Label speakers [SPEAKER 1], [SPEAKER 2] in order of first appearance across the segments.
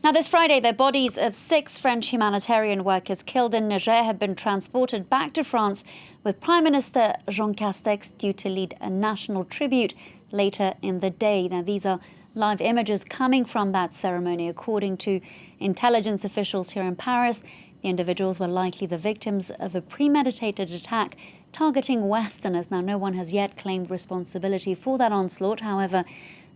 [SPEAKER 1] Now, this Friday, the bodies of 6 French humanitarian workers killed in Niger have been transported back to France, with Prime Minister Jean Castex due to lead a national tribute later in the day. Now, these are live images coming from that ceremony. According to intelligence officials here in Paris, the individuals were likely the victims of a premeditated attack targeting Westerners. Now, no one has yet claimed responsibility for that onslaught. However,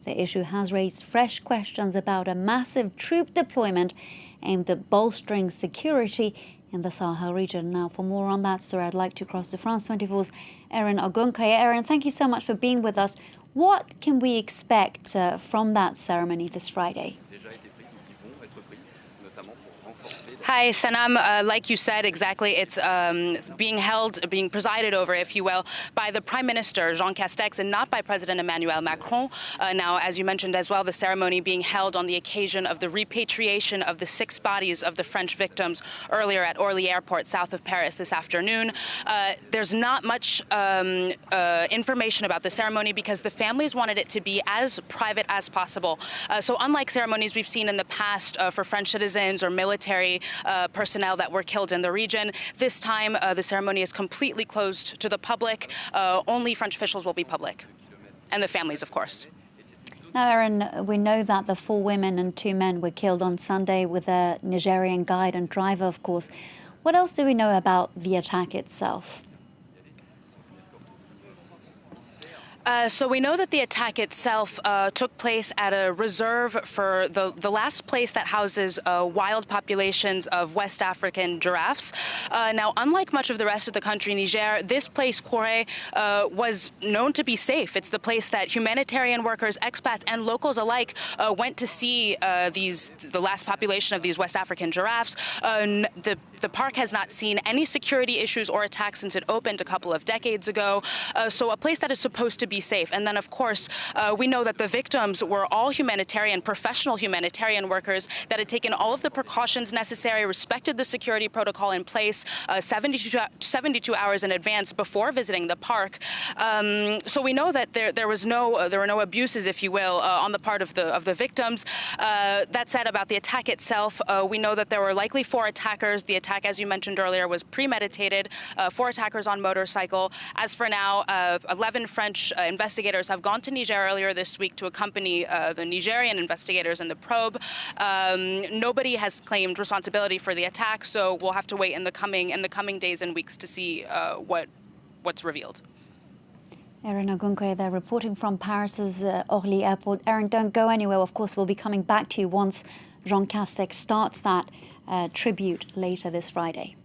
[SPEAKER 1] the issue has raised fresh questions about a massive troop deployment aimed at bolstering security in the Sahel region. Now, for more on that story, I'd like to cross to France 24's Erin Ogunkeye. Erin, thank you so much for being with us. What can we expect from that ceremony this Friday?
[SPEAKER 2] Hi, Sanam. Like you said, exactly, it's being presided over, if you will, by the Prime Minister Jean Castex and not by President Emmanuel Macron. Now, as you mentioned as well, the ceremony being held on the occasion of the repatriation of the 6 bodies of the French victims earlier at Orly Airport, south of Paris, this afternoon. There's not much information about the ceremony because the families wanted it to be as private as possible. So unlike ceremonies we've seen in the past for French citizens or military personnel that were killed in the region, this time the ceremony is completely closed to the public. Only French officials will be public, and the families, of course.
[SPEAKER 1] Now, Erin, we know that the 4 women and 2 men were killed on Sunday, with a Nigerian guide and driver, of course. What else do we know about the attack itself?
[SPEAKER 2] So we know that the attack itself took place at a reserve for the last place that houses wild populations of West African giraffes. Now, unlike much of the rest of the country, Niger, this place, Kore, was known to be safe. It's the place that humanitarian workers, expats, and locals alike went to see the last population of these West African giraffes. The park has not seen any security issues or attacks since it opened a couple of decades ago. So a place that is supposed to be safe. And then, of course, we know that the victims were all professional humanitarian workers that had taken all of the precautions necessary, respected the security protocol in place 72 hours in advance before visiting the park. So we know that there were no abuses, if you will, on the part of the victims. That said, about the attack itself, we know that there were likely 4 attackers. The attack, as you mentioned earlier, was premeditated. 4 attackers on motorcycle. As for now, 11 French investigators have gone to Niger earlier this week to accompany the Nigerian investigators in the probe. Nobody has claimed responsibility for the attack, so we'll have to wait in the coming days and weeks to see what's revealed.
[SPEAKER 1] Erin Ogunkeye, they're reporting from Paris's Orly Airport. Erin, don't go anywhere. Of course, we'll be coming back to you once Jean Castex starts that tribute later this Friday.